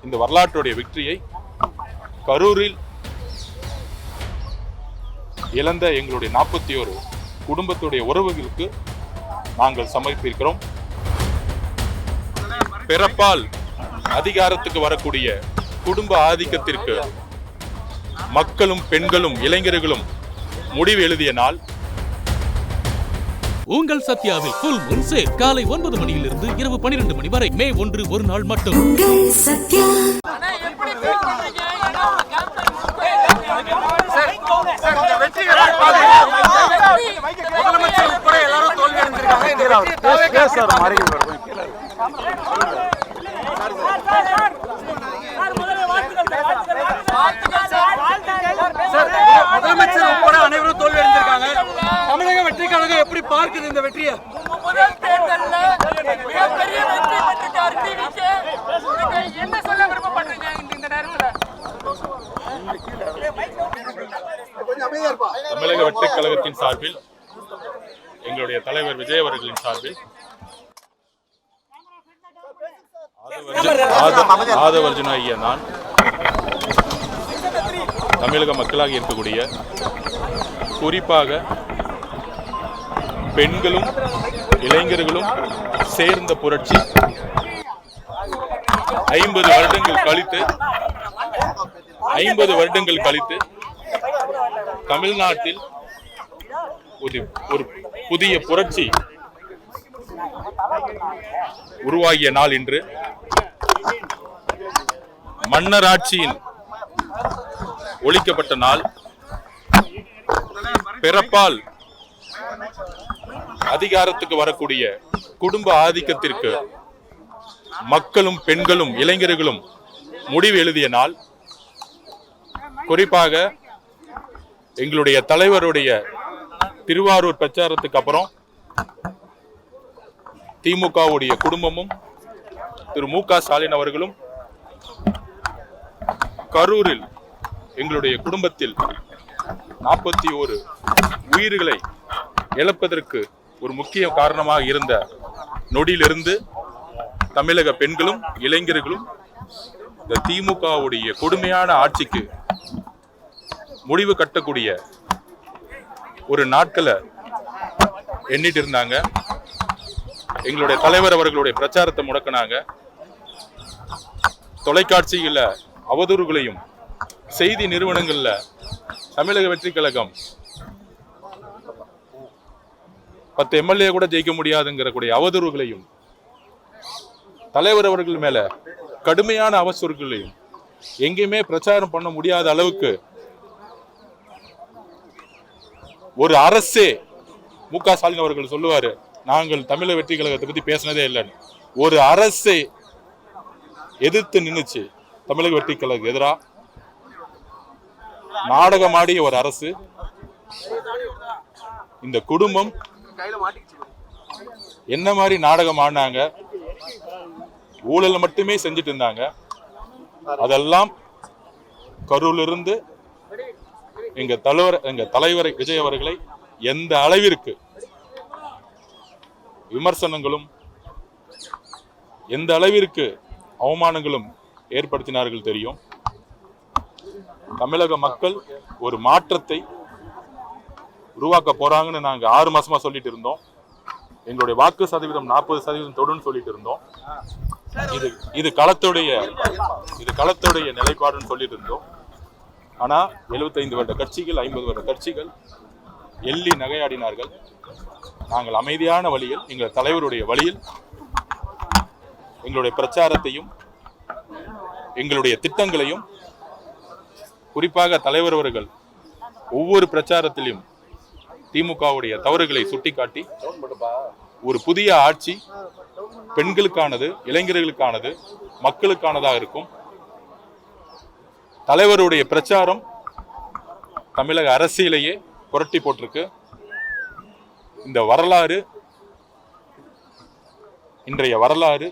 இந்த வரலாற்றுடைய வெற்றியை கரூரில் இழந்த எங்களுடைய 41 குடும்பத்துடைய உறவுகளுக்கு நாங்கள் சமர்ப்பிக்கிறோம். பிறப்பால் அதிகாரத்துக்கு வரக்கூடிய குடும்ப ஆதிக்கத்திற்கு மக்களும் பெண்களும் இளைஞர்களும் முடிவு எழுதிய நாள். உங்கள் சத்யாவில் ஃபுல் மூன் சேல் காலை 9 மணியிலிருந்து இரவு 12 மணி வரை. மே 1 ஒரு நாள் மட்டும். முதலமைச்சர் உட்பட எல்லாரும் தோல்வி அடைஞ்சிருக்காங்க. முதலமைச்சர் உட்பட அனைவரும் தோல்வி அடைஞ்சிருக்காங்க. தமிழக வெற்றி கழகம் எப்படி பார்க்குது இந்த வெற்றியை? முதல் தேர்தல்ல மிகப்பெரிய வெற்றி பெற்றிருக்கார் டிவிகே. என்ன சொல்ல விருப்பப்படுறீங்க இந்த நேரத்துல? தமிழக வெற்றி கழகத்தின் சார்பில் எங்களுடைய தலைவர் விஜய் அவர்களின் சார்பில் ஆதவர்ஜுனா ஐயா நான் தமிழக மக்களாக இருக்கக்கூடிய குறிப்பாக பெண்களும் இளைஞர்களும் சேர்ந்த புரட்சி 50 வருடங்கள் கழித்து தமிழ்நாட்டில் ஒரு புதிய புரட்சி உருவாகிய நாள் இன்று. மன்னர் ஆட்சியின் ஒழிக்கப்பட்ட நாள். பிறப்பால் அதிகாரத்துக்கு வரக்கூடிய குடும்ப ஆதிக்கத்திற்கு மக்களும் பெண்களும் இளைஞர்களும் முடிவு எழுதிய நாள். குறிப்பாக எங்களுடைய தலைவருடைய திருவாரூர் பிரச்சாரத்துக்கு அப்புறம் திமுகவுடைய குடும்பமும் திரு மு.க. ஸ்டாலின் அவர்களும் கரூரில் எங்களுடைய குடும்பத்தில் 41 உயிர்களை இழப்பதற்கு ஒரு முக்கிய காரணமாக இருந்த நொடியிலிருந்து தமிழக பெண்களும் இளைஞர்களும் இந்த திமுகவுடைய கொடுமையான ஆட்சிக்கு முடிவு கட்டக்கூடிய ஒரு நாட்களை எண்ணிட்டு இருந்தாங்க. எங்களுடைய தலைவர் அவர்களுடைய பிரச்சாரத்தை முடக்கினாங்க. தொலைக்காட்சிகள அவதூறுகளையும் செய்தி நிறுவனங்கள்ல தமிழக வெற்றி கழகம் 10 எம்எல்ஏ கூட ஜெயிக்க முடியாதுங்கிற கூடிய அவதூறுகளையும் தலைவர் அவர்கள் மேல கடுமையான அவசரங்களையும் எங்கேயுமே பிரச்சாரம் பண்ண முடியாத அளவுக்கு ஒரு அரசே மு.க. ஸ்டாலின் அவர்கள் சொல்லுவாரு, நாங்கள் தமிழக வெற்றி கழகத்தை பத்தி பேசினதே இல்லைன்னு. ஒரு அரசை எதிர்த்து நின்னுச்சு தமிழக வெற்றி கழகம் எதிரா நாடகமாடிய ஒரு அரசு. இந்த குடும்பம் என்ன மாதிரி நாடகம் ஆடினாங்க, ஊழல் மட்டுமே செஞ்சுட்டு இருந்தாங்க. அதெல்லாம் கரூரிலிருந்து எங்க தலைவர் விஜய் அவர்களை எந்த அளவிற்கு விமர்சனங்களும் எந்த அளவிற்கு அவமானங்களும் ஏற்படுத்தினார்கள் தெரியும். தமிழக மக்கள் ஒரு மாற்றத்தை உருவாக்க போறாங்கன்னு நாங்க 6 மாசமா சொல்லிட்டு இருந்தோம். எங்களுடைய வாக்கு சதவீதம் 40% தொடுன்னு சொல்லிட்டு இருந்தோம். இது களத்துடைய நிலைப்பாடுன்னு சொல்லிட்டு இருந்தோம். ஆனா 75 வருட கட்சிகள் 50 வருட கட்சிகள் எள்ளி நகையாடினார்கள். நாங்கள் அமைதியான வழியில் எங்கள் தலைவருடைய வழியில் எங்களுடைய பிரச்சாரத்தையும் எங்களுடைய திட்டங்களையும் குறிப்பாக தலைவர் அவர்கள் ஒவ்வொரு பிரச்சாரத்திலும் திமுகவுடைய தவறுகளை சுட்டிக்காட்டி ஒரு புதிய ஆட்சி பெண்களுக்கானது, இளைஞர்களுக்கானது, மக்களுக்கானதாக இருக்கும். தலைவருடைய பிரச்சாரம் தமிழக அரசியலையே புரட்டி போட்டிருக்கு. இந்த வரலாறு, இன்றைய வரலாறு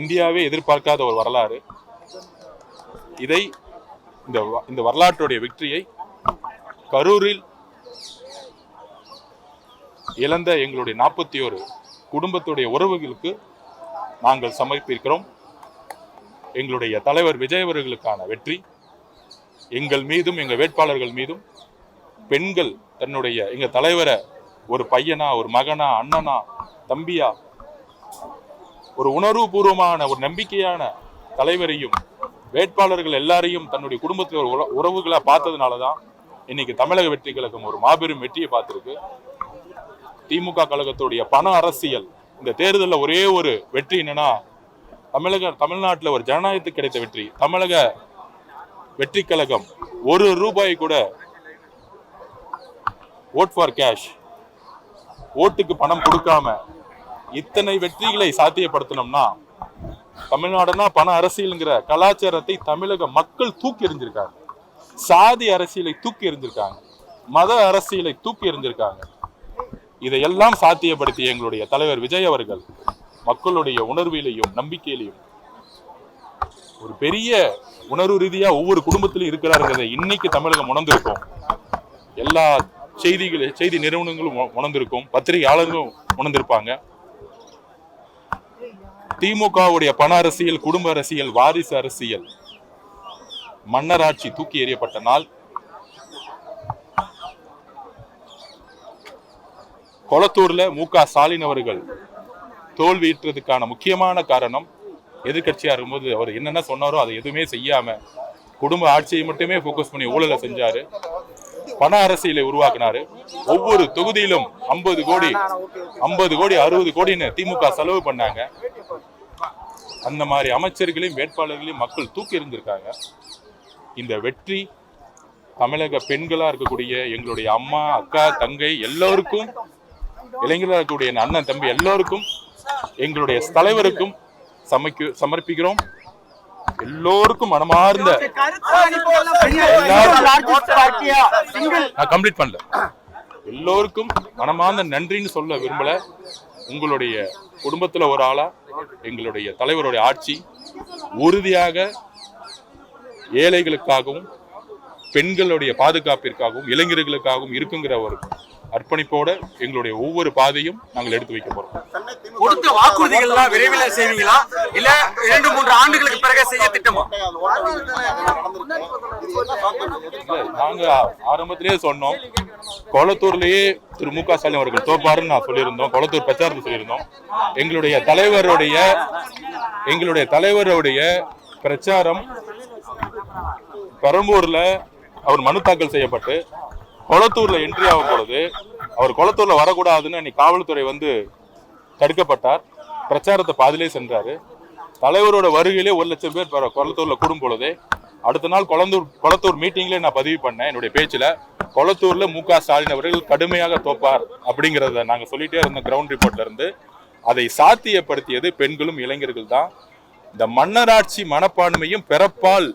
இந்தியாவே எதிர்பார்க்காத ஒரு வரலாறு. இதை இந்த வரலாற்றுடைய வெற்றியை கரூரில் இழந்த எங்களுடைய 41 குடும்பத்துடைய உறவுகளுக்கு நாங்கள் சமர்ப்பிக்கிறோம். எங்களுடைய தலைவர் விஜய் அவர்களுக்கான வெற்றி. எங்கள் மீதும் எங்கள் வேட்பாளர்கள் மீதும் பெண்கள் தன்னுடைய எங்க தலைவரை ஒரு பையனா, ஒரு மகனா, அண்ணனா, தம்பியா, ஒரு உணர்வுபூர்வமான ஒரு நம்பிக்கையான தலைவரையும் வேட்பாளர்கள் எல்லாரையும் தன்னுடைய குடும்பத்தில் ஒரு உறவுகளா பார்த்ததுனாலதான் இன்னைக்கு தமிழக வெற்றி கழகம் ஒரு மாபெரும் வெற்றியை பார்த்திருக்கு. திமுக கழகத்துடைய பண அரசியல் இந்த தேர்தலில் ஒரே ஒரு வெற்றி என்னன்னா, தமிழ்நாட்டில் ஒரு ஜனநாயகத்துக்கு கிடைத்த வெற்றி. தமிழக வெற்றி கழகம் ₹1 கூட ஓட் ஃபார் கேஷ், ஓட்டுக்கு பணம் கொடுக்காம இத்தனை வெற்றிகளை சாத்தியப்படுத்தணும்னா, தமிழ்நாடுனா பண அரசியல்ங்கிற கலாச்சாரத்தை தமிழக மக்கள் தூக்கி எறிஞ்சிருக்காங்க. சாதி அரசியலை தூக்கி எறிஞ்சிருக்காங்க, மத அரசியலை தூக்கி எறிஞ்சிருக்காங்க. இதையெல்லாம் சாத்தியப்படுத்திய எங்களுடைய தலைவர் விஜய் அவர்கள் மக்களுடைய உணர்விலையும் நம்பிக்கையிலையும் ஒரு பெரிய உணர்வு ரீதியா ஒவ்வொரு குடும்பத்திலும் இருக்கிறாருங்கிறத இன்னைக்கு தமிழகம் உணர்ந்திருக்கும். எல்லா செய்தி நிறுவனங்களும் உணர்ந்திருக்கும், பத்திரிகையாளர்களும் உணர்ந்திருப்பாங்க. திமுகவுடைய பண அரசியல், குடும்ப அரசியல், வாரிசு அரசியல், மன்னராட்சி தூக்கி எறியப்பட்ட நாள். கொளத்தூர்ல மு.க. ஸ்டாலின் அவர்கள் தோல்வியுற்றதுக்கான முக்கியமான காரணம், எதிர்கட்சியா இருக்கும்போது அவர் என்னென்ன சொன்னாரோ அதை எதுவுமே செய்யாம குடும்ப ஆட்சியை மட்டுமே போக்கஸ் பண்ணி ஊழலை செஞ்சாரு, பண அரசியலை உருவாக்கினாரு. ஒவ்வொரு தொகுதியிலும் 50 கோடி 60 கோடின்னு திமுக செலவு பண்ணாங்க. அந்த மாதிரி அமைச்சர்களையும் வேட்பாளர்களையும் மக்கள் தூக்கி எறிஞ்சிருக்காங்க. இந்த வெற்றி தமிழக பெண்களா இருக்கக்கூடிய எங்களுடைய அம்மா, அக்கா, தங்கை எல்லோருக்கும், இளைஞர்களாக இருக்கக்கூடிய அண்ணன், தம்பி எல்லோருக்கும், எங்களுடைய தலைவருக்கும் சமர்ப்பிக்கிறோம். எல்லோருக்கும் மனமார்ந்த கம்ப்ளீட் பண்ணல எல்லோருக்கும் மனமார்ந்த நன்றின்னு சொல்ல விரும்பல. உங்களுடைய குடும்பத்துல ஒரு ஆளா எங்களுடைய தலைவருடைய ஆட்சி உறுதியாக ஏழைகளுக்காகவும் பெண்களுடைய பாதுகாப்பிற்காகவும் இளைஞர்களுக்காகவும் இருக்குங்கிற ஒரு அர்ப்பணிப்போட எங்களுடைய ஒவ்வொரு பாதையும் நாங்கள் எடுத்து வைக்க போறோம். கொடுத்த வாக்குறுதிகள் எல்லாம் விரைவில் செய்வீங்களா இல்ல 2-3 ஆண்டுகளுக்கு பிறகு செய்ய திட்டமா? நாங்க ஆரம்பத்திலேயே சொன்னோம், கொளத்தூர்லயே திரு மு.க. ஸ்டாலின் அவர்கள் தோப்பாருன்னு நான் சொல்லியிருந்தோம். கொளத்தூர் பிரச்சாரத்தை சொல்லியிருந்தோம். எங்களுடைய தலைவருடைய பிரச்சாரம் பெரம்பூர்ல அவர் மனு தாக்கல் செய்யப்பட்டு கொளத்தூர்ல என்ட்ரி ஆகும் பொழுது அவர் கொளத்தூர்ல வரக்கூடாதுன்னு அன்னைக்கு காவல்துறை தடுக்கப்பட்டார். பிரச்சாரத்தை பாதிலே சென்றாரு. தலைவரோட வருகையிலே 1 லட்சம் பேர் கொளத்தூர்ல கூடும் பொழுதே அடுத்த நாள் கொளத்தூர் மீட்டிங்ல நான் பதிவு பண்ணேன். என்னுடைய பேச்சுல கொளத்தூர்ல மு.க. ஸ்டாலின் அவர்கள் கடுமையாக தோப்பார் அப்படிங்கிறத நாங்க சொல்லிட்டே இருந்தோம். கிரவுண்ட் ரிப்போர்ட்ல இருந்து அதை சாத்தியப்படுத்தியது பெண்களும் இளைஞர்கள் தான். இந்த மன்னராட்சி மனப்பான்மையும் பிறப்பால்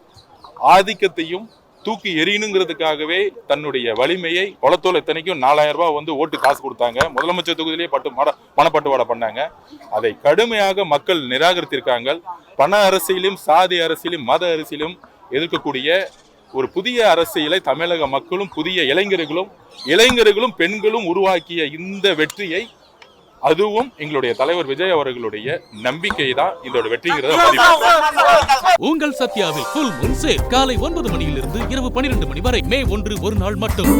ஆதிக்கத்தையும் தூக்கி எறியணுங்கிறதுக்காகவே தன்னுடைய வலிமையை கொளத்தூர் எத்தனைக்கும் 4000 ரூபாய் ஓட்டு காசு கொடுத்தாங்க. முதலமைச்சர் தொகுதியிலேயே பணப்பட்டுவாடை பண்ணாங்க. அதை கடுமையாக மக்கள் நிராகரித்திருக்காங்க. பண அரசியலும் சாதி அரசியலும் மத அரசியலும் எதிர்க்கக்கூடிய ஒரு புதிய அரசியலை தமிழக மக்களும் புதிய இளைஞர்களும் பெண்களும் உருவாக்கிய இந்த வெற்றியை, அதுவும் எங்களுடைய தலைவர் விஜய் அவர்களுடைய நம்பிக்கை தான் இதோட வெற்றிங்கிறத பதிவு. உங்கள் சத்யாவில் ஃபுல் மூன் சேல் காலை 9 மணியிலிருந்து இரவு 12 மணி வரை மே 1 ஒரு நாள் மட்டும்.